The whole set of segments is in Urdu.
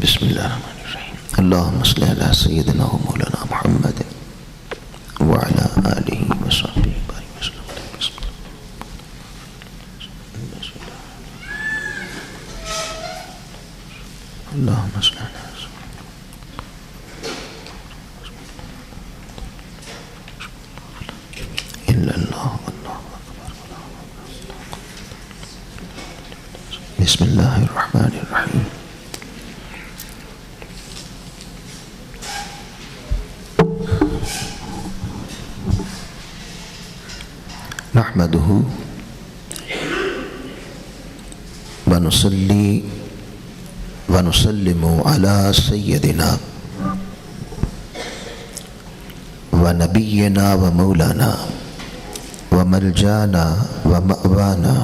بسم اللہ الرحمن الرحیم اللہم صلی علی سیدنا و مولانا محمد وعلی آلہ وصحبہ وسلم. اللہم صلی علی بسم اللہ الرحمن الرحیم. نحمده ونصلي ونسلم على سيدنا ونبينا ومولانا وملجانا ومأوانا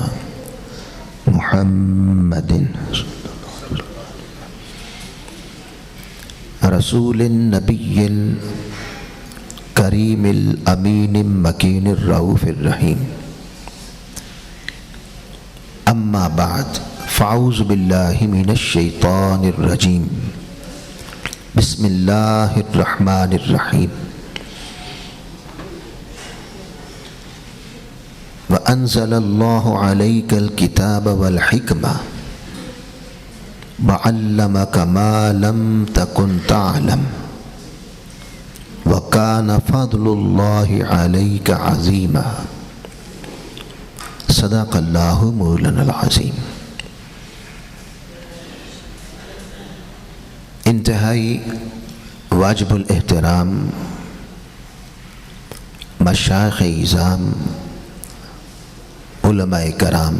محمد رسول النبي الكريم الأمين المكين الرؤوف الرحيم. أما بعد فأعوذ بالله من الشيطان الرجيم. بسم الله الرحمن الرحيم. وأنزل الله عليك الكتاب والحكمة وعلمك ما لم تكن تعلم وكان فضل الله عليك عظيما. صدق الله مولانا العظيم. انتہائی واجب الاحترام مشائخ اعظام، علماء کرام،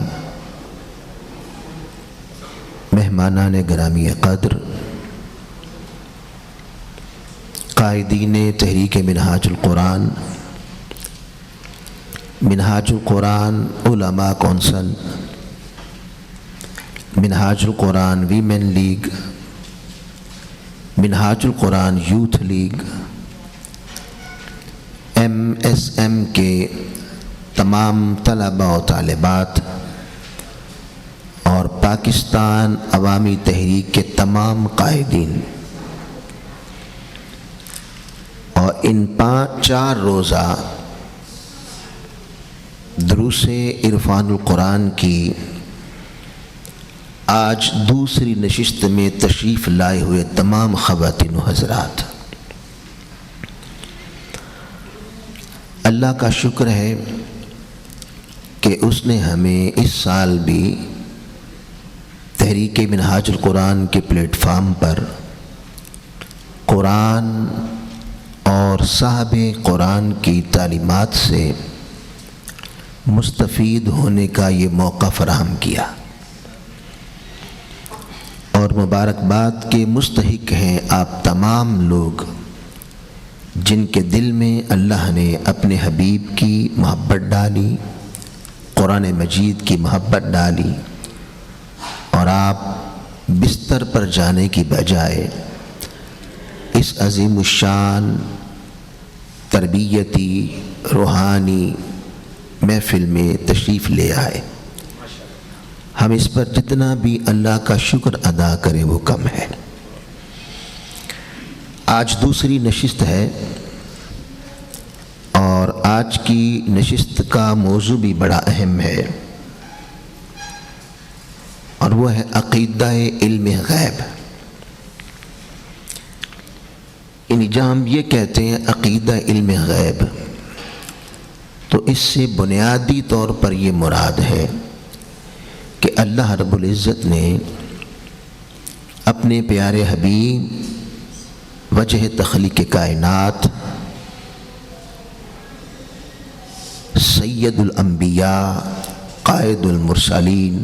مہمانان گرامی قدر، قائدین تحریک منہاج القرآن، منہاج القرآن علماء کونسل، منہاج القرآن ویمن لیگ، منہاج القرآن یوتھ لیگ، MSM کے تمام طلباء و طالبات اور پاکستان عوامی تحریک کے تمام قائدین، اور ان 4 روزہ دروس عرفان القرآن کی آج دوسری نشست میں تشریف لائے ہوئے تمام خواتین و حضرات، اللہ کا شکر ہے کہ اس نے ہمیں اس سال بھی تحریک منہاج القرآن کے پلیٹ فارم پر قرآن اور صاحب قرآن کی تعلیمات سے مستفید ہونے کا یہ موقع فراہم کیا، اور مبارکباد کے مستحق ہیں آپ تمام لوگ جن کے دل میں اللہ نے اپنے حبیب کی محبت ڈالی، قرآن مجید کی محبت ڈالی، اور آپ بستر پر جانے کی بجائے اس عظیم الشان تربیتی روحانی محفل میں تشریف لے آئے. ہم اس پر جتنا بھی اللہ کا شکر ادا کریں وہ کم ہے. آج دوسری نشست ہے، اور آج کی نشست کا موضوع بھی بڑا اہم ہے، اور وہ ہے عقیدہ علم غیب. یعنی جہاں ہم یہ کہتے ہیں عقیدہ علم غیب، تو اس سے بنیادی طور پر یہ مراد ہے کہ اللہ رب العزت نے اپنے پیارے حبیب وجہ تخلیق کائنات سید الانبیاء قائد المرسلین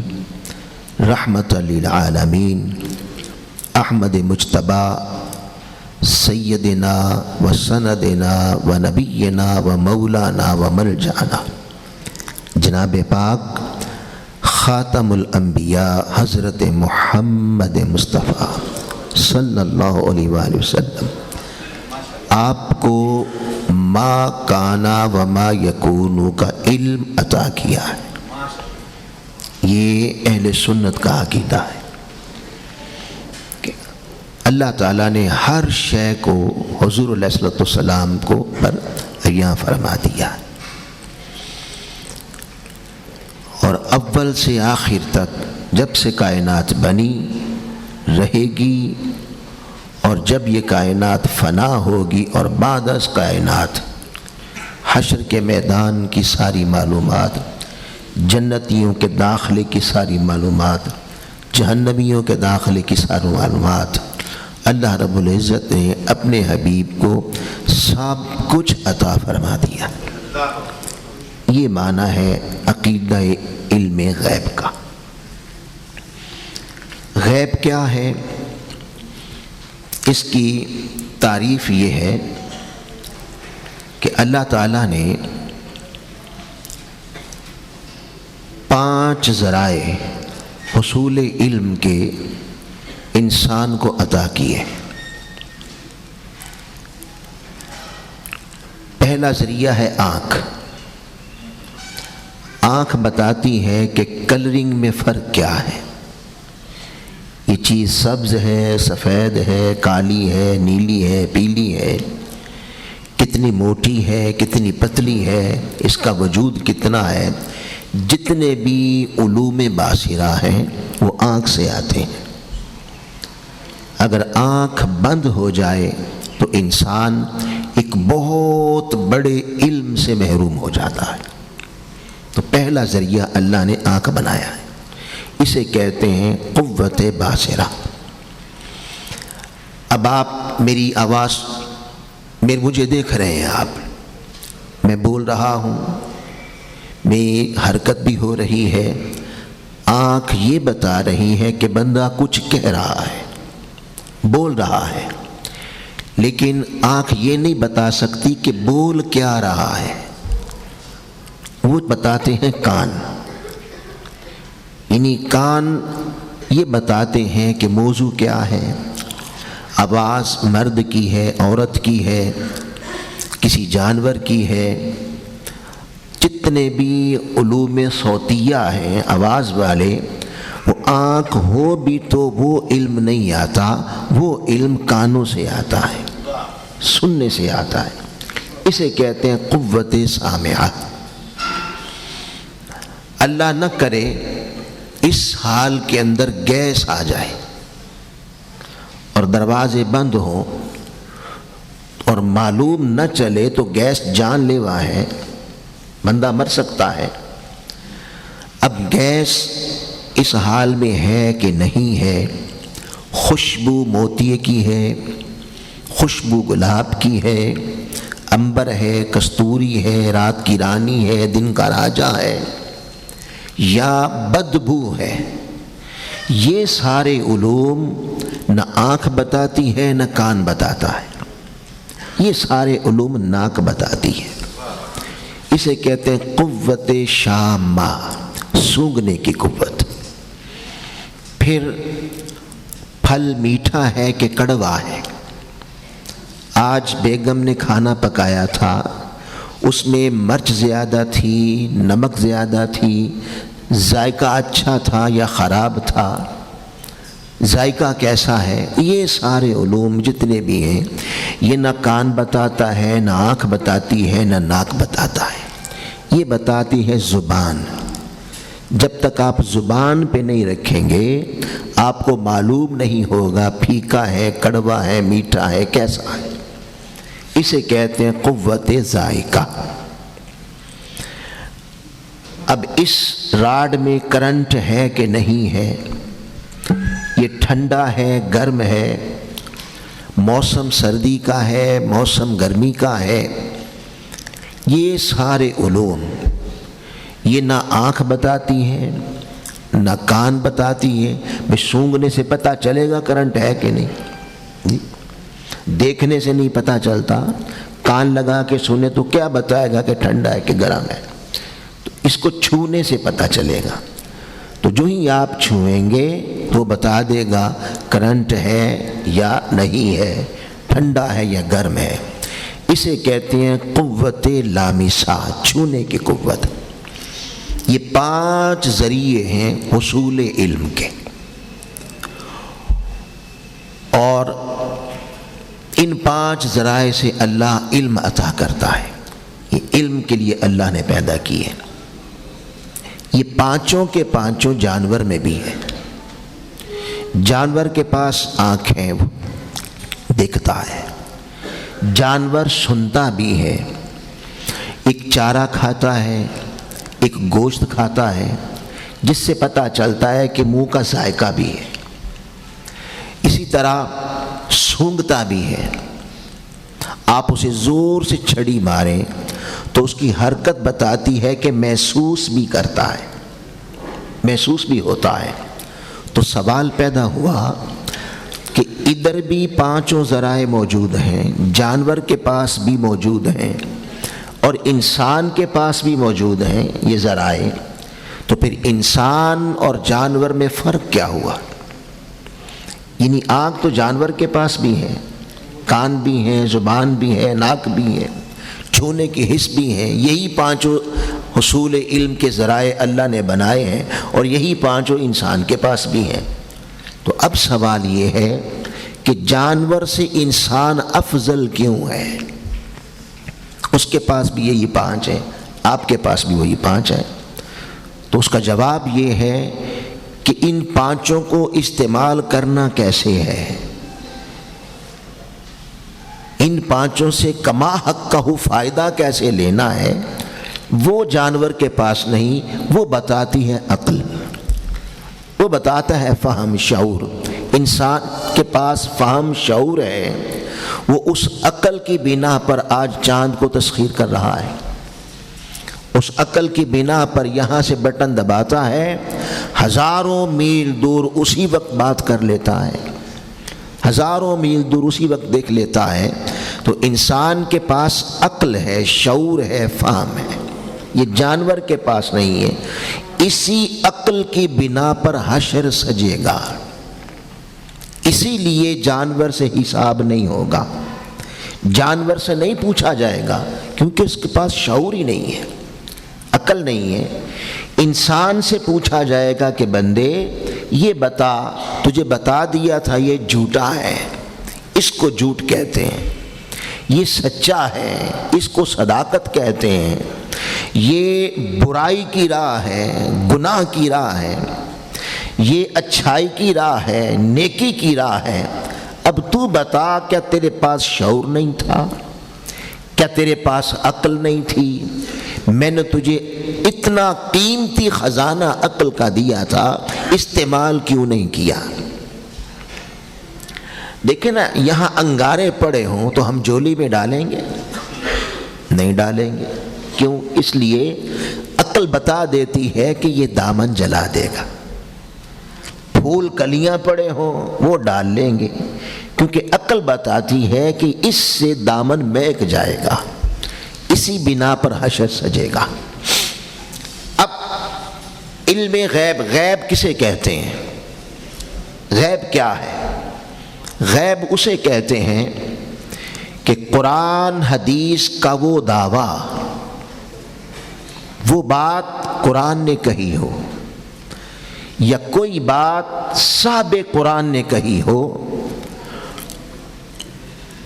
رحمت للعالمین احمد مجتبی سیدنا و سندنا و نبینا و مولانا و ملجانا جناب پاک خاتم الانبیاء حضرت محمد مصطفیٰ صلی اللہ علیہ وآلہ وسلم آپ کو ما کانا و ما یکونو کا علم عطا کیا ہے. یہ اہل سنت کا عقیدہ ہے. اللہ تعالیٰ نے ہر شے کو حضور علیہ الصلوۃ والسلام کو پر عیاں فرما دیا، اور اول سے آخر تک جب سے کائنات بنی رہے گی، اور جب یہ کائنات فنا ہوگی اور بعد از کائنات حشر کے میدان کی ساری معلومات، جنتیوں کے داخلے کی ساری معلومات، جہنمیوں کے داخلے کی ساری معلومات اللہ رب العزت نے اپنے حبیب کو سب کچھ عطا فرما دیا۔ یہ معنی ہے عقیدہ علم غیب کا۔ غیب کیا ہے؟ اس کی تعریف یہ ہے کہ اللہ تعالیٰ نے 5 ذرائع حصول علم کے انسان کو عطا کیے۔ پہلا ذریعہ ہے آنکھ۔ آنکھ بتاتی ہے کہ کلرنگ میں فرق کیا ہے، یہ چیز سبز ہے، سفید ہے، کالی ہے، نیلی ہے، پیلی ہے، کتنی موٹی ہے، کتنی پتلی ہے، اس کا وجود کتنا ہے۔ جتنے بھی علوم باصرہ ہیں وہ آنکھ سے آتے ہیں۔ اگر آنکھ بند ہو جائے تو انسان ایک بہت بڑے علم سے محروم ہو جاتا ہے۔ تو پہلا ذریعہ اللہ نے آنکھ بنایا ہے، اسے کہتے ہیں قوت باصرہ۔ اب آپ میری آواز مجھے دیکھ رہے ہیں، آپ میں بول رہا ہوں، میری حرکت بھی ہو رہی ہے، آنکھ یہ بتا رہی ہے کہ بندہ کچھ کہہ رہا ہے، بول رہا ہے، لیکن آنکھ یہ نہیں بتا سکتی کہ بول کیا رہا ہے۔ وہ بتاتے ہیں کان، یعنی کان یہ بتاتے ہیں کہ موضوع کیا ہے، آواز مرد کی ہے، عورت کی ہے، کسی جانور کی ہے۔ جتنے بھی علوم صوتیہ ہیں آواز والے، وہ آنکھ ہو بھی تو وہ علم نہیں آتا، وہ علم کانوں سے آتا ہے، سننے سے آتا ہے۔ اسے کہتے ہیں قوت سامعہ۔ اللہ نہ کرے اس حال کے اندر گیس آ جائے اور دروازے بند ہوں اور معلوم نہ چلے تو گیس جان لیوا ہے، بندہ مر سکتا ہے۔ اب گیس اس حال میں ہے کہ نہیں ہے، خوشبو موتیے کی ہے، خوشبو گلاب کی ہے، عنبر ہے، کستوری ہے، رات کی رانی ہے، دن کا راجا ہے، یا بدبو ہے۔ یہ سارے علوم نہ آنکھ بتاتی ہے نہ کان بتاتا ہے، یہ سارے علوم ناک بتاتی ہے۔ اسے کہتے ہیں قوت شامہ، سونگھنے کی قوت۔ پھر پھل میٹھا ہے کہ کڑوا ہے۔ آج بیگم نے کھانا پکایا تھا، اس میں مرچ زیادہ تھی، نمک زیادہ تھی، ذائقہ اچھا تھا یا خراب تھا، ذائقہ کیسا ہے۔ یہ سارے علوم جتنے بھی ہیں یہ نہ کان بتاتا ہے، نہ آنکھ بتاتی ہے، نہ ناک بتاتا ہے، یہ بتاتی ہے زبان۔ جب تک آپ زبان پہ نہیں رکھیں گے آپ کو معلوم نہیں ہوگا پھیکا ہے، کڑوا ہے، میٹھا ہے، کیسا ہے۔ اسے کہتے ہیں قوت ذائقہ۔ اب اس راڈ میں کرنٹ ہے کہ نہیں ہے، یہ ٹھنڈا ہے، گرم ہے، موسم سردی کا ہے، موسم گرمی کا ہے، یہ سارے علوم یہ نہ آنکھ بتاتی ہے نہ کان بتاتی ہے۔ میں سونگھنے سے پتہ چلے گا کرنٹ ہے کہ نہیں، دیکھنے سے نہیں پتہ چلتا، کان لگا کے سنے تو کیا بتائے گا کہ ٹھنڈا ہے کہ گرم ہے، تو اس کو چھونے سے پتہ چلے گا۔ تو جو ہی آپ چھوئیں گے تو بتا دے گا کرنٹ ہے یا نہیں ہے، ٹھنڈا ہے یا گرم ہے۔ اسے کہتے ہیں قوت لامسہ، چھونے کی قوت۔ یہ 5 ذریعے ہیں حصول علم کے، اور ان 5 ذرائع سے اللہ علم عطا کرتا ہے. یہ علم کے لیے اللہ نے پیدا کی ہے. یہ 5 کے 5 جانور میں بھی ہے. جانور کے پاس آنکھ ہے، وہ دیکھتا ہے. جانور سنتا بھی ہے. ایک چارہ کھاتا ہے، ایک گوشت کھاتا ہے، جس سے پتہ چلتا ہے کہ منہ کا ذائقہ بھی ہے. اسی طرح سونگھتا بھی ہے. آپ اسے زور سے چھڑی ماریں تو اس کی حرکت بتاتی ہے کہ محسوس بھی کرتا ہے، محسوس بھی ہوتا ہے. تو سوال پیدا ہوا کہ ادھر بھی 5 ذرائع موجود ہیں، جانور کے پاس بھی موجود ہیں اور انسان کے پاس بھی موجود ہیں یہ ذرائع. تو پھر انسان اور جانور میں فرق کیا ہوا؟ یعنی آنکھ تو جانور کے پاس بھی ہے، کان بھی ہیں، زبان بھی ہے، ناک بھی ہے، چھونے کی حس بھی ہے. یہی 5 حصول علم کے ذرائع اللہ نے بنائے ہیں اور یہی 5 انسان کے پاس بھی ہیں. تو اب سوال یہ ہے کہ جانور سے انسان افضل کیوں ہے؟ اس کے پاس بھی یہی 5 ہیں، آپ کے پاس بھی وہی 5 ہیں. تو اس کا جواب یہ ہے کہ ان 5 کو استعمال کرنا کیسے ہے. ان 5 سے کما حق کا فائدہ کیسے لینا ہے وہ جانور کے پاس نہیں، وہ بتاتی ہے عقل، وہ بتاتا ہے فہم، شعور. انسان کے پاس فہم، شعور ہے. وہ اس عقل کی بنا پر آج چاند کو تسخیر کر رہا ہے. اس عقل کی بنا پر یہاں سے بٹن دباتا ہے، ہزاروں میل دور اسی وقت بات کر لیتا ہے، ہزاروں میل دور اسی وقت دیکھ لیتا ہے. تو انسان کے پاس عقل ہے، شعور ہے، فہم ہے. یہ جانور کے پاس نہیں ہے. اسی عقل کی بنا پر حشر سجے گا. اسی لیے جانور سے حساب نہیں ہوگا، جانور سے نہیں پوچھا جائے گا کیونکہ اس کے پاس شعور ہی نہیں ہے، عقل نہیں ہے. انسان سے پوچھا جائے گا کہ بندے یہ بتا، تجھے بتا دیا تھا یہ جھوٹا ہے، اس کو جھوٹ کہتے ہیں. یہ سچا ہے، اس کو صداقت کہتے ہیں. یہ برائی کی راہ ہے، گناہ کی راہ ہے. یہ اچھائی کی راہ ہے، نیکی کی راہ ہے. اب تو بتا، کیا تیرے پاس شعور نہیں تھا؟ کیا تیرے پاس عقل نہیں تھی؟ میں نے تجھے اتنا قیمتی خزانہ عقل کا دیا تھا، استعمال کیوں نہیں کیا؟ دیکھیں نا، یہاں انگارے پڑے ہوں تو ہم جولی میں ڈالیں گے؟ نہیں ڈالیں گے. کیوں؟ اس لیے عقل بتا دیتی ہے کہ یہ دامن جلا دے گا. پھول کلیاں پڑے ہوں وہ ڈال لیں گے کیونکہ عقل بتاتی ہے کہ اس سے دامن مہک جائے گا. اسی بنا پر حشر سجے گا. اب علم غیب، غیب کسے کہتے ہیں؟ غیب کیا ہے؟ غیب اسے کہتے ہیں کہ قرآن حدیث کا وہ دعویٰ، وہ بات قرآن نے کہی ہو یا کوئی بات صاحب قرآن نے کہی ہو،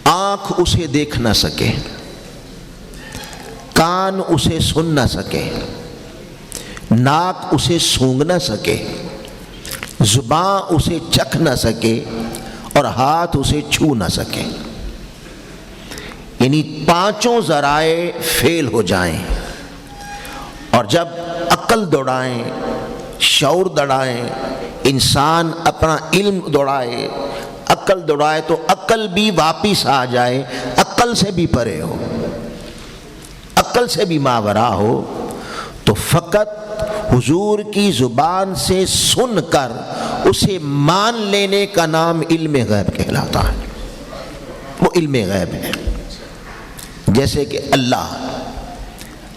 آنکھ اسے دیکھ نہ سکے، کان اسے سن نہ سکے، ناک اسے سونگھ نہ سکے، زبان اسے چکھ نہ سکے اور ہاتھ اسے چھو نہ سکے. یعنی 5 ذرائع فیل ہو جائیں اور جب عقل دوڑائیں، شعور دوڑائیں، انسان اپنا علم دوڑائے، عقل دوڑائے تو عقل بھی واپس آ جائے، عقل سے بھی پرے ہو، عقل سے بھی ماورا ہو، تو فقط حضور کی زبان سے سن کر اسے مان لینے کا نام علم غیب کہلاتا ہے. وہ علم غیب ہے. جیسے کہ اللہ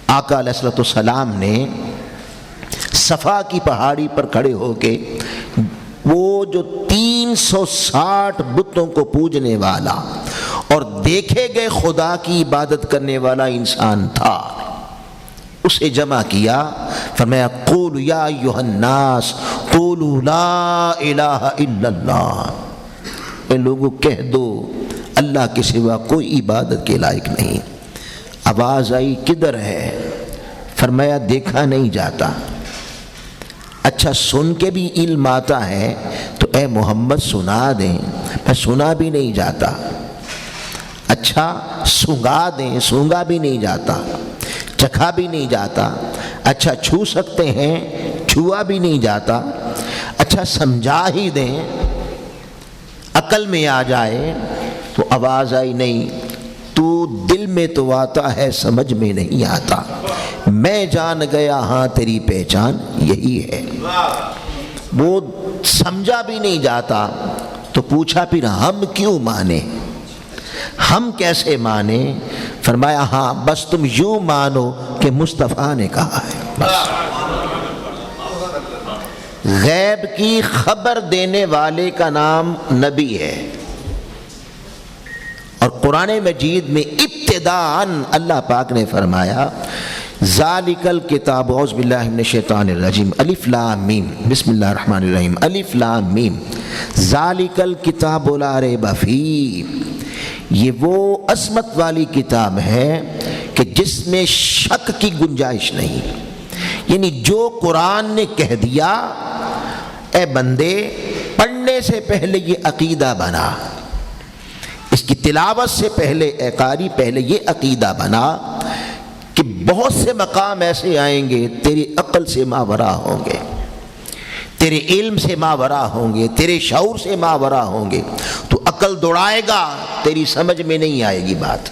آقا علیہ الصلوۃ والسلام نے صفا کی پہاڑی پر کھڑے ہو کے وہ جو 360 بتوں کو پوجنے والا اور دیکھے گئے خدا کی عبادت کرنے والا انسان تھا، اسے جمع کیا. فرمایا قولوا یا ایھا الناس قولوا لا الہ الا اللہ. اے لوگوں کہہ دو اللہ کے سوا کوئی عبادت کے لائق نہیں۔ آواز آئی کدھر ہے؟ فرمایا دیکھا نہیں جاتا۔ اچھا سن کے بھی علم آتا ہے تو اے محمد سنا دیں، پر سنا بھی نہیں جاتا۔ اچھا سونگا دیں، سونگا بھی نہیں جاتا، چکھا بھی نہیں جاتا۔ اچھا چھو سکتے ہیں، چھوا بھی نہیں جاتا۔ اچھا سمجھا ہی دیں، عقل میں آ جائے تو آواز آئی نہیں، تو دل میں تو آتا ہے سمجھ میں نہیں آتا۔ میں جان گیا ہاں تیری پہچان یہی ہے۔ وہ سمجھا بھی نہیں جاتا تو پوچھا پھر ہم کیوں مانے، ہم کیسے مانے؟ فرمایا ہاں بس تم یوں مانو کہ مصطفیٰ نے کہا ہے۔ بس غیب کی خبر دینے والے کا نام نبی ہے، اور قرآن مجید میں ابتداءً اللہ پاک نے فرمایا ذالک الکتاب، اعوذ باللہ من الشیطان الرجیم، الف لام میم، بسم اللہ الرحمن الرحیم، الف لام میم، ذالک الکتاب لا ریب فیہ، یہ وہ عصمت والی کتاب ہے کہ جس میں شک کی گنجائش نہیں۔ یعنی جو قرآن نے کہہ دیا اے بندے پڑھنے سے پہلے یہ عقیدہ بنا، اس کی تلاوت سے پہلے اے قاری پہلے یہ عقیدہ بنا کہ بہت سے مقام ایسے آئیں گے تیری عقل سے ماورا ہوں گے، تیرے علم سے ماورا ہوں گے، تیرے شعور سے ماورا ہوں گے، تو عقل دوڑائے گا، تیری سمجھ میں نہیں آئے گی بات،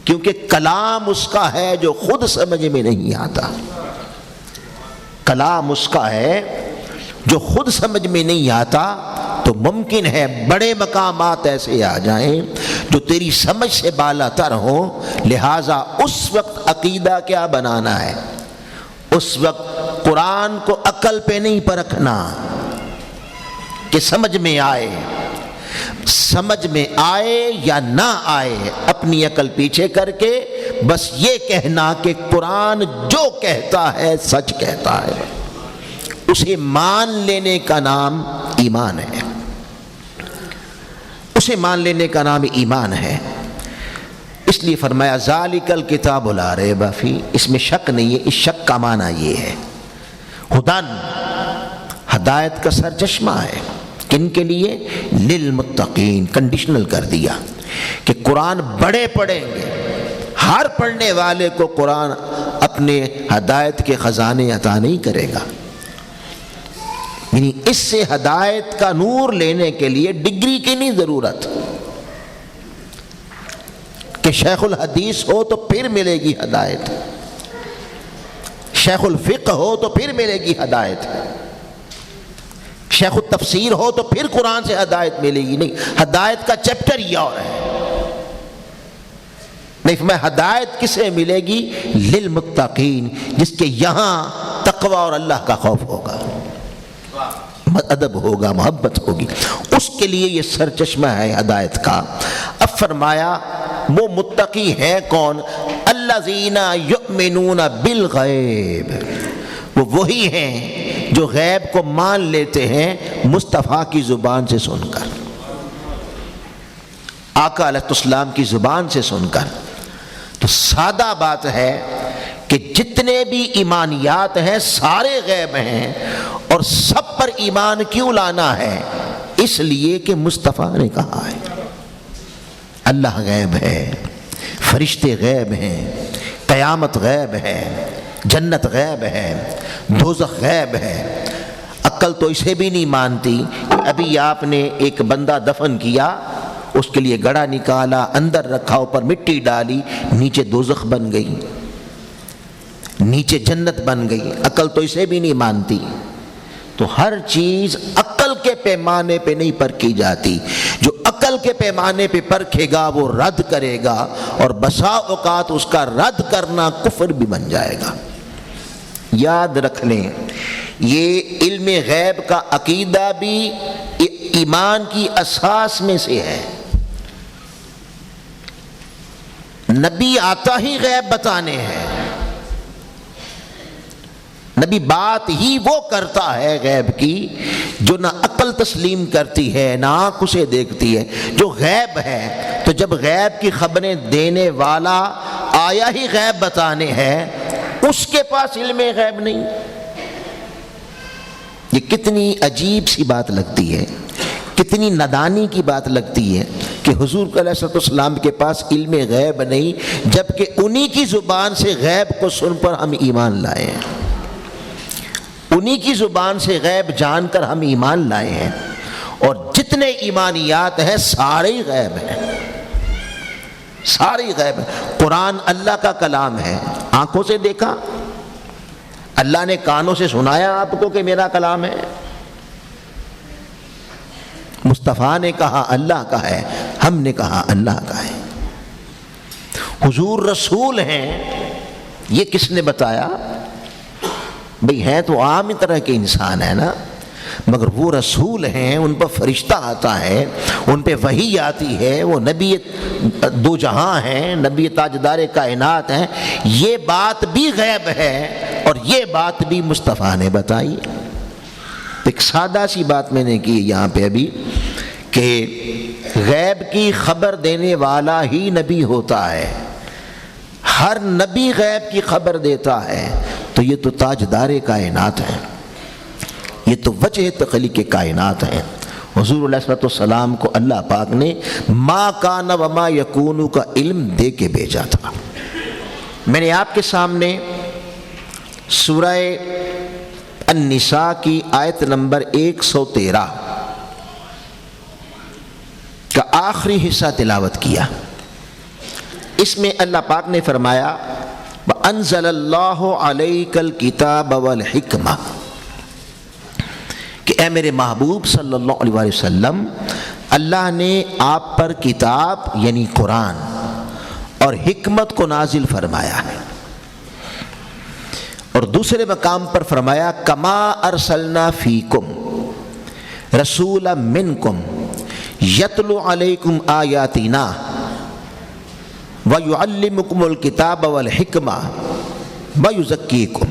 کیونکہ کلام اس کا ہے جو خود سمجھ میں نہیں آتا۔ کلام اس کا ہے جو خود سمجھ میں نہیں آتا، تو ممکن ہے بڑے مقامات ایسے آ جائیں جو تیری سمجھ سے بالا تر ہوں، لہٰذا اس وقت عقیدہ کیا بنانا ہے؟ اس وقت قرآن کو عقل پہ نہیں پرکھنا کہ سمجھ میں آئے، سمجھ میں آئے یا نہ آئے اپنی عقل پیچھے کر کے بس یہ کہنا کہ قرآن جو کہتا ہے سچ کہتا ہے، اسے مان لینے کا نام ایمان ہے، اسے مان لینے کا نام ایمان ہے۔ اس لیے فرمایا ذالک الکتاب لا ریب فیہ، اس میں شک نہیں ہے۔ اس شک کا معنی یہ ہے ہدن، ہدایت کا سرچشمہ ہے، کن کے لیے؟ للمتقین، کنڈیشنل کر دیا کہ قرآن بڑے پڑھیں گے، ہر پڑھنے والے کو قرآن اپنے ہدایت کے خزانے عطا نہیں کرے گا۔ یعنی اس سے ہدایت کا نور لینے کے لیے ڈگری کی نہیں ضرورت کہ شیخ الحدیث ہو تو پھر ملے گی ہدایت، شیخ الفقہ ہو تو پھر ملے گی ہدایت، شیخ التفسیر ہو تو پھر قرآن سے ہدایت ملے گی، نہیں، ہدایت کا چیپٹر یہ اور ہے۔ نہیں، میں ہدایت کسے ملے گی؟ للمتقین، جس کے یہاں تقوی اور اللہ کا خوف ہوگا، ادب ہوگا، محبت ہوگی، اس کے لیے یہ سرچشمہ ہے ہدایت کا۔ اب فرمایا وہ متقی ہے کون؟ الذین یؤمنون بالغیب، وہ وہی ہیں جو غیب کو مان لیتے ہیں مصطفیٰ کی زبان سے سن کر، آقا علیہ السلام کی زبان سے سن کر۔ تو سادہ بات ہے کہ جتنے بھی ایمانیات ہیں سارے غیب ہیں، اور سب پر ایمان کیوں لانا ہے؟ اس لیے کہ مصطفیٰ نے کہا ہے۔ اللہ غیب ہے، فرشتے غیب ہیں، قیامت غیب ہے، جنت غیب ہے، دوزخ غیب ہے۔ عقل تو اسے بھی نہیں مانتی کہ ابھی آپ نے ایک بندہ دفن کیا، اس کے لیے گڑھا نکالا، اندر رکھا، اوپر مٹی ڈالی، نیچے دوزخ بن گئی، نیچے جنت بن گئی۔ عقل تو اسے بھی نہیں مانتی۔ تو ہر چیز عقل کے پیمانے پہ نہیں پرکھی جاتی، جو عقل کے پیمانے پہ پرکھے گا وہ رد کرے گا، اور بسا اوقات اس کا رد کرنا کفر بھی بن جائے گا۔ یاد رکھ لیں، یہ علم غیب کا عقیدہ بھی ایمان کی اساس میں سے ہے۔ نبی آتا ہی غیب بتانے ہیں، نبی بات ہی وہ کرتا ہے غیب کی جو نہ عقل تسلیم کرتی ہے نہ آنکھ اسے دیکھتی ہے، جو غیب ہے۔ تو جب غیب کی خبریں دینے والا آیا ہی غیب بتانے ہے، اس کے پاس علم غیب نہیں۔ یہ کتنی عجیب سی بات لگتی ہے، کتنی نادانی کی بات لگتی ہے کہ حضور علیہ السلام کے پاس علم غیب نہیں، جبکہ انہی کی زبان سے غیب کو سن پر ہم ایمان لائے ہیں، انہی کی زبان سے غیب جان کر ہم ایمان لائے ہیں، اور جتنے ایمانیات ہیں سارے ہی غیب ہیں، سارے ہی غیب ہیں۔ قرآن اللہ کا کلام ہے، آنکھوں سے دیکھا، اللہ نے کانوں سے سنایا آپ کو کہ میرا کلام ہے، مصطفیٰ نے کہا اللہ کا ہے، ہم نے کہا اللہ کا ہے۔ حضور رسول ہیں، یہ کس نے بتایا؟ بھئی ہیں تو عام طرح کے انسان ہیں نا، مگر وہ رسول ہیں، ان پر فرشتہ آتا ہے، ان پہ وحی آتی ہے، وہ نبی دو جہاں ہیں، نبی تاجدار کائنات ہیں، یہ بات بھی غیب ہے اور یہ بات بھی مصطفیٰ نے بتائی۔ ایک سادہ سی بات میں نے کی یہاں پہ ابھی کہ غیب کی خبر دینے والا ہی نبی ہوتا ہے، ہر نبی غیب کی خبر دیتا ہے، تو یہ تو تاجدار کائنات ہیں، یہ تو وجہ تخلیق کائنات ہیں۔ حضور علیہ السلام کو اللہ پاک نے ما کان وما یکون کا علم دے کے بھیجا تھا۔ میں نے آپ کے سامنے سورہ النساء کی آیت نمبر 113 کا آخری حصہ تلاوت کیا۔ اس میں اللہ پاک نے فرمایا وَأَنزَلَ اللَّهُ عَلَيْكَ الْكِتَابَ وَالْحِكْمَةَ، کہ اے میرے محبوب صلی اللہ علیہ وسلم، اللہ نے آپ پر کتاب یعنی قرآن اور حکمت کو نازل فرمایا ہے، اور دوسرے مقام پر فرمایا کما ارسلنا فیکم رسولا منکم یتلو علیکم آیاتنا وَيُعَلِّمُكُمُ الْكِتَابَ وَالْحِكْمَةَ وَيُزَكِّيكُمْ،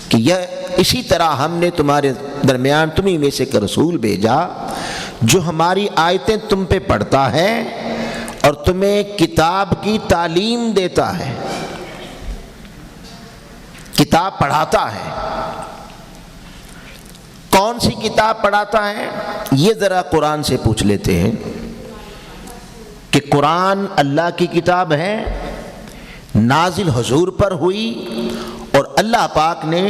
کہ یہ اسی طرح ہم نے تمہارے درمیان تمہیں میں سے ایک رسول بھیجا جو ہماری آیتیں تم پہ پڑھتا ہے اور تمہیں کتاب کی تعلیم دیتا ہے، کتاب پڑھاتا ہے۔ کون سی کتاب پڑھاتا ہے؟ یہ ذرا قرآن سے پوچھ لیتے ہیں کہ قرآن اللہ کی کتاب ہے، نازل حضور پر ہوئی، اور اللہ پاک نے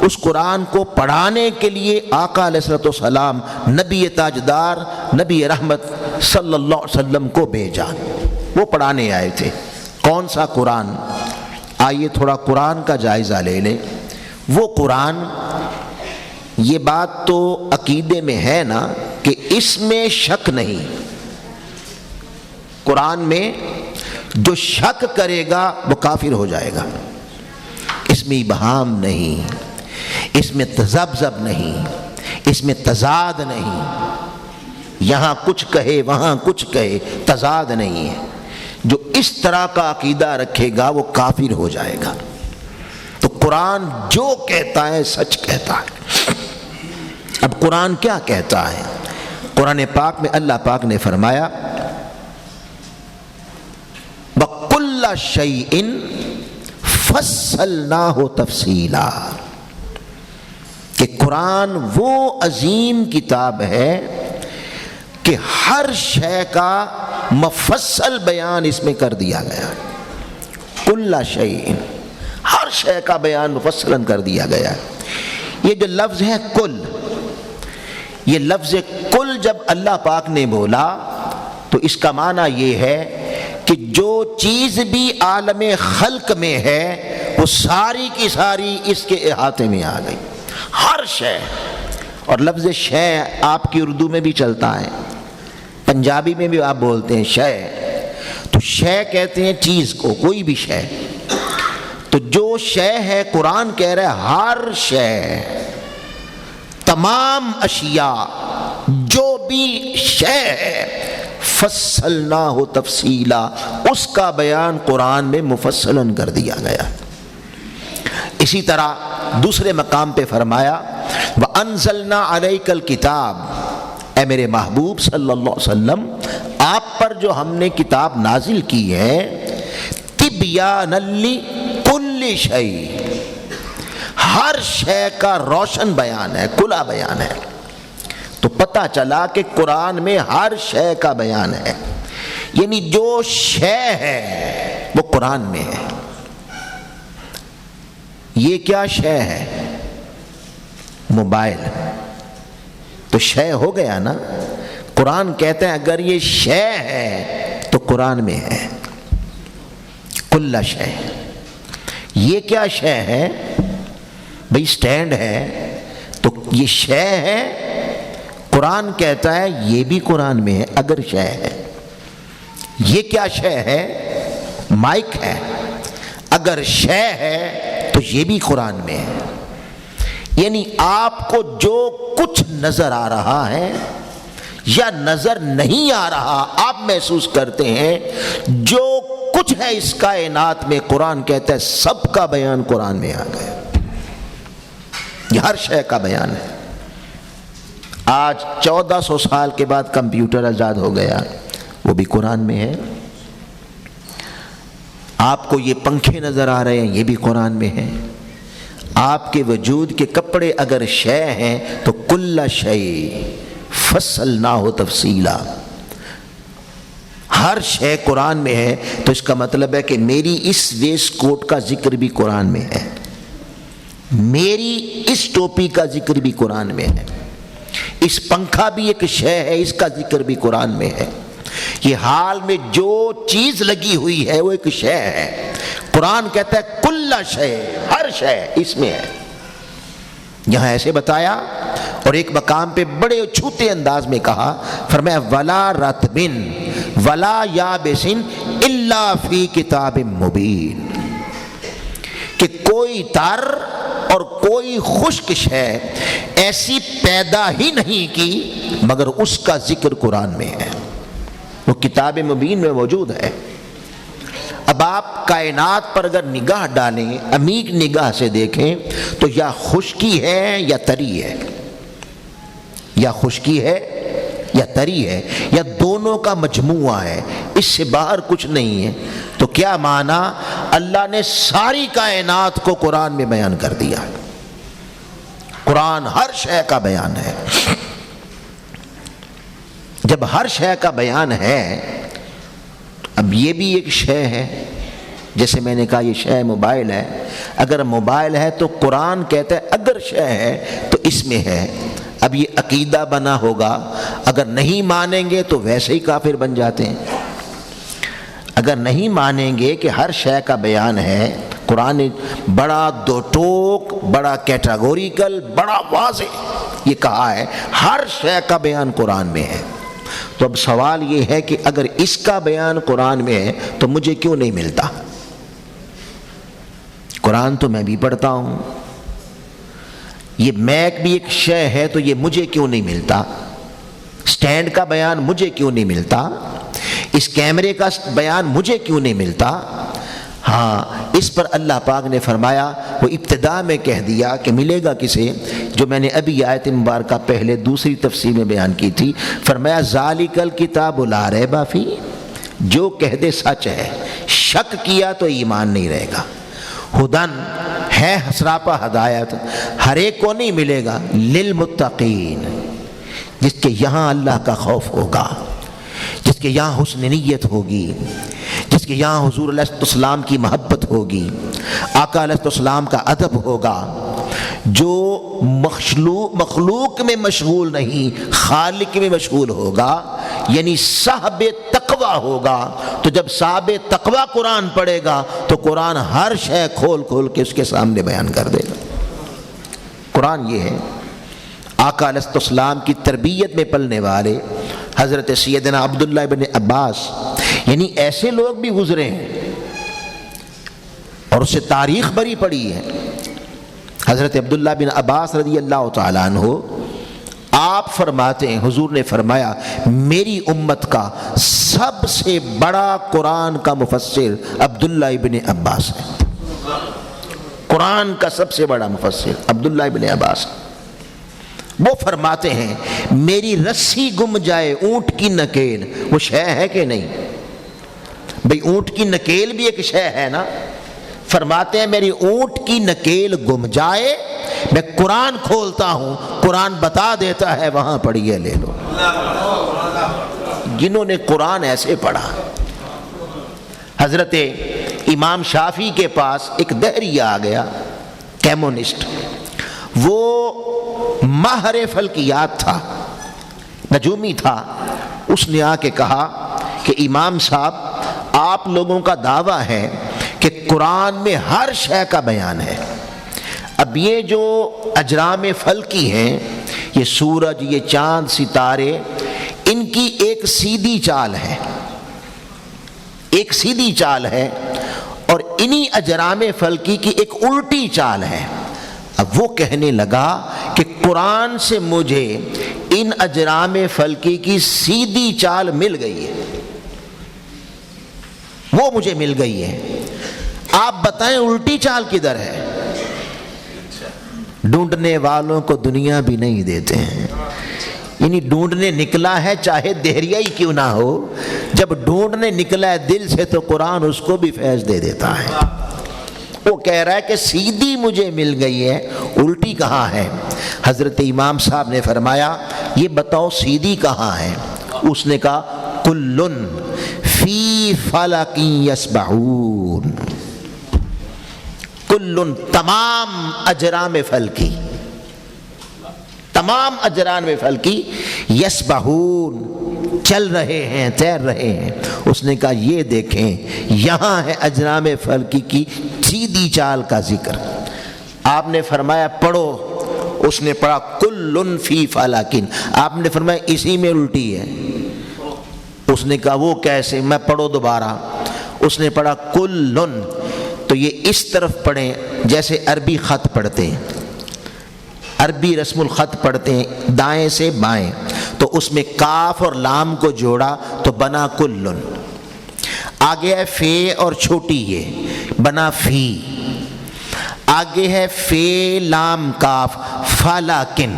اس قرآن کو پڑھانے کے لیے آقا علیہ السلام نبی تاجدار نبی رحمت صلی اللہ علیہ وسلم کو بھیجا، وہ پڑھانے آئے تھے۔ کون سا قرآن؟ آئیے تھوڑا قرآن کا جائزہ لے لیں۔ وہ قرآن، یہ بات تو عقیدے میں ہے نا کہ اس میں شک نہیں، قرآن میں جو شک کرے گا وہ کافر ہو جائے گا، اس میں ابہام نہیں، اس میں تذبذب نہیں، اس میں تضاد نہیں، یہاں کچھ کہے وہاں کچھ کہے، تضاد نہیں ہے۔ جو اس طرح کا عقیدہ رکھے گا وہ کافر ہو جائے گا۔ تو قرآن جو کہتا ہے سچ کہتا ہے۔ اب قرآن کیا کہتا ہے؟ قرآن پاک میں اللہ پاک نے فرمایا وَكُلَّ شَيْءٍ فَصَّلْنَاهُ تَفْصِيلًا، کہ قرآن وہ عظیم کتاب ہے کہ ہر شے کا مفصل بیان اس میں کر دیا گیا۔ کُلَّ شَيْءٍ، ہر شے کا بیان مفصلاً کر دیا گیا ہے۔ یہ جو لفظ ہے کل، یہ لفظ کل جب اللہ پاک نے بولا تو اس کا معنی یہ ہے کہ جو چیز بھی عالم خلق میں ہے وہ ساری کی ساری اس کے احاطے میں آ گئی، ہر شے۔ اور لفظ شے آپ کی اردو میں بھی چلتا ہے، پنجابی میں بھی آپ بولتے ہیں شے، تو شے کہتے ہیں چیز کو، کوئی بھی شے۔ تو جو شے ہے قرآن کہہ رہا ہے ہر شے، تمام اشیاء، جو بھی شے ہے فصلناہ تفصیلا، اس کا بیان قرآن میں مفصلاً کر دیا گیا۔ اسی طرح دوسرے مقام پہ فرمایا وَأَنزَلْنَا عَلَيْكَ الْكِتَابَ، اے میرے محبوب صلی اللہ علیہ وسلم آپ پر جو ہم نے کتاب نازل کی ہے تِبْيَانًا لِكُلِّ شَيْءٍ، ہر شے کا روشن بیان ہے، کھلا بیان ہے۔ تو پتہ چلا کہ قرآن میں ہر شے کا بیان ہے، یعنی جو شے ہے وہ قرآن میں ہے۔ یہ کیا شے ہے؟ موبائل تو شے ہو گیا نا۔ قرآن کہتے ہیں اگر یہ شے ہے تو قرآن میں ہے، کل شے۔ یہ کیا شے ہے؟ بھئی سٹینڈ ہے تو یہ شے ہے، قرآن کہتا ہے یہ بھی قرآن میں ہے اگر شے ہے۔ یہ کیا شے ہے؟ مائک ہے، اگر شے ہے تو یہ بھی قرآن میں ہے۔ یعنی آپ کو جو کچھ نظر آ رہا ہے یا نظر نہیں آ رہا آپ محسوس کرتے ہیں، جو کچھ ہے اس کائنات میں قرآن کہتا ہے سب کا بیان قرآن میں آ گیا۔ یہ ہر شے کا بیان ہے۔ آج 1400 سال کے بعد کمپیوٹر آزاد ہو گیا، وہ بھی قرآن میں ہے۔ آپ کو یہ پنکھے نظر آ رہے ہیں، یہ بھی قرآن میں ہے۔ آپ کے وجود کے کپڑے اگر شے ہیں تو کل شیء فصلناہ تفصیلا، ہر شے قرآن میں ہے۔ تو اس کا مطلب ہے کہ میری اس ویسٹ کوٹ کا ذکر بھی قرآن میں ہے، میری اس ٹوپی کا ذکر بھی قرآن میں ہے، اس پنکھا بھی ایک شے ہے، اس کا ذکر بھی قرآن میں ہے۔ یہ حال میں جو چیز لگی ہوئی ہے وہ ایک شے ہے۔ قرآن کہتا ہے کل شے، ہر شے اس میں ہے۔ یہاں ایسے بتایا، اور ایک مقام پہ بڑے چھوٹے انداز میں کہا، فرمایا ولا رطبن ولا یابس الا فی کتاب مبین، کہ کوئی تر اور کوئی خشک شے ایسی پیدا ہی نہیں کی مگر اس کا ذکر قرآن میں ہے، وہ کتاب مبین میں موجود ہے۔ اب آپ کائنات پر اگر نگاہ ڈالیں، عمیق نگاہ سے دیکھیں تو یا خشکی ہے یا تری ہے، یا خشکی ہے یا تری ہے، یا دونوں کا مجموعہ ہے، اس سے باہر کچھ نہیں ہے۔ تو کیا معنی؟ اللہ نے ساری کائنات کو قرآن میں بیان کر دیا۔ قرآن ہر شے کا بیان ہے۔ جب ہر شے کا بیان ہے، اب یہ بھی ایک شے ہے، جیسے میں نے کہا یہ شے موبائل ہے، اگر موبائل ہے تو قرآن کہتا ہے اگر شے ہے تو اس میں ہے۔ اب یہ عقیدہ بنا ہوگا، اگر نہیں مانیں گے تو ویسے ہی کافر بن جاتے ہیں۔ اگر نہیں مانیں گے کہ ہر شے کا بیان ہے، قرآن بڑا دو ٹوک، بڑا کیٹاگوریکل، بڑا واضح یہ کہا ہے ہر شے کا بیان قرآن میں ہے۔ تو اب سوال یہ ہے کہ اگر اس کا بیان قرآن میں ہے تو مجھے کیوں نہیں ملتا؟ قرآن تو میں بھی پڑھتا ہوں، یہ میک بھی ایک شے ہے تو یہ مجھے کیوں نہیں ملتا؟ سٹینڈ کا بیان مجھے کیوں نہیں ملتا؟ اس کیمرے کا بیان مجھے کیوں نہیں ملتا؟ ہاں، اس پر اللہ پاک نے فرمایا، وہ ابتدا میں کہہ دیا کہ ملے گا کسے، جو میں نے ابھی آیت مبارکہ پہلے دوسری تفسیر میں بیان کی تھی۔ فرمایا ذالک الکتاب لا ریب فیہ، جو کہہ دے سچ ہے، شک کیا تو ایمان نہیں رہے گا۔ ہدن ہے سراپا ہدایت، ہر ایک کو نہیں ملے گا، للمتقین، جس کے یہاں اللہ کا خوف ہوگا، جس کے یہاں حسن نیت ہوگی، جس کے یہاں حضور علیہ السلام کی محبت ہوگی، آقا علیہ السلام کا ادب ہوگا، جو مخلوق میں مشغول نہیں خالق میں مشغول ہوگا، یعنی صاحب تقوی ہوگا۔ تو جب صاحب تقوی قرآن پڑھے گا تو قرآن ہر شے کھول کھول کے اس کے سامنے بیان کر دے گا۔ قرآن یہ ہے۔ آقا علیہ السلام کی تربیت میں پلنے والے حضرت سیدنا عبداللہ ابن عباس، یعنی ایسے لوگ بھی گزرے ہیں اور اس سے تاریخ بری پڑی ہے۔ حضرت عبداللہ بن عباس رضی اللہ تعالیٰ عنہ، آپ فرماتے ہیں، حضور نے فرمایا میری امت کا سب سے بڑا قرآن کا مفسر عبداللہ ابن عباس ہے۔ قرآن قرآن کا سب سے بڑا مفسر عبداللہ ابن عباس، وہ فرماتے ہیں میری رسی گم جائے اونٹ کی نکیل، وہ شے ہے کہ نہیں؟ بھئی اونٹ کی نکیل بھی ایک شے ہے نا۔ فرماتے ہیں میری اونٹ کی نکیل گم جائے، میں قرآن کھولتا ہوں، قرآن بتا دیتا ہے وہاں پڑھیے لے لو۔ جنہوں نے قرآن ایسے پڑھا، حضرت امام شافعی کے پاس ایک دہریہ آ گیا، کیمونسٹ، وہ ماہر فلکیات تھا، نجومی تھا۔ اس نے آ کے کہا کہ امام صاحب آپ لوگوں کا دعویٰ ہے کہ قرآن میں ہر شے کا بیان ہے، اب یہ جو اجرام فلکی ہیں، یہ سورج، یہ چاند، ستارے، ان کی ایک سیدھی چال ہے، ایک سیدھی چال ہے، اور انہی اجرام فلکی کی ایک الٹی چال ہے۔ اب وہ کہنے لگا کہ قرآن سے مجھے ان اجرام فلکی کی سیدھی چال مل گئی ہے، وہ مجھے مل گئی ہے، آپ بتائیں الٹی چال کدھر ہے؟ ڈھونڈنے والوں کو دنیا بھی نہیں دیتے ہیں، یعنی ڈھونڈنے نکلا ہے چاہے دہریہ ہی کیوں نہ ہو، جب ڈھونڈنے نکلا ہے دل سے تو قرآن اس کو بھی فیض دے دیتا ہے۔ وہ کہہ رہا ہے کہ سیدھی مجھے مل گئی ہے، الٹی کہاں ہے؟ حضرت امام صاحب نے فرمایا یہ بتاؤ سیدھی کہاں ہے؟ اس نے کہا کلن فی فلک یسبحون، کلن تمام اجرام فلکی، تمام اجرام فلکی یسبحون چل رہے ہیں، تیر رہے ہیں۔ اس نے کہا یہ دیکھیں یہاں ہے اجرام فلکی کی سیدھی چال کا ذکر۔ آپ نے فرمایا پڑھو، اس نے پڑھا کلن فی فلکن، آپ نے فرمایا اسی میں الٹی ہے۔ اس نے کہا وہ کیسے؟ میں پڑھو دوبارہ۔ اس نے پڑھا کلن، تو یہ اس طرف پڑھیں جیسے عربی خط پڑھتے ہیں، عربی رسم الخط پڑھتے ہیں دائیں سے بائیں، تو اس میں کاف اور لام کو جوڑا تو بنا کلن، آگے ہے فے اور چھوٹی یہ بنا فی، آگے ہے فے لام کاف فلاکن،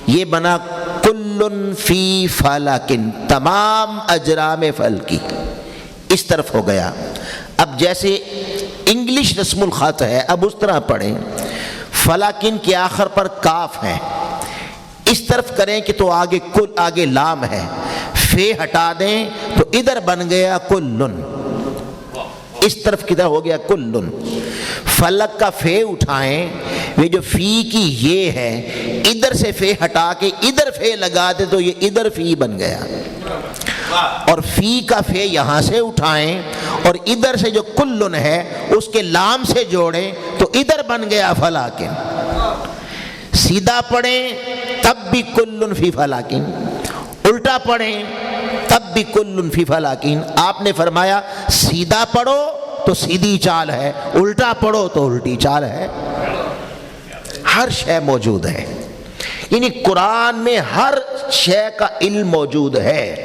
یہ بنا کلن فی فلاکن، تمام اجرام فلکی اس طرف ہو گیا۔ اب جیسے انگلش رسم الخط ہے اب اس طرح پڑھیں، فلاکن کے آخر پر کاف ہے، اس طرف کریں کہ تو آگے کل، آگے لام ہے، فے ہٹا دیں تو ادھر بن گیا کلن، اس طرف کدھر ہو گیا کلن۔ فلک کا فے اٹھائیں، یہ جو فی کی یہ ہے، ادھر سے فے ہٹا کے ادھر فے لگا دیں تو یہ ادھر فی بن گیا، اور فی کا فے یہاں سے اٹھائیں اور ادھر سے جو کلن ہے اس کے لام سے جوڑیں تو ادھر بن گیا فلاکن۔ سیدھا پڑھیں تب بھی کلن فی فلاکن، الٹا پڑھیں تب بھی کلن فی فلاکن۔ آپ نے فرمایا سیدھا پڑھو تو سیدھی چال ہے، الٹا پڑھو تو الٹی چال ہے، ہر شے موجود ہے، یعنی قرآن میں ہر شے کا علم موجود ہے۔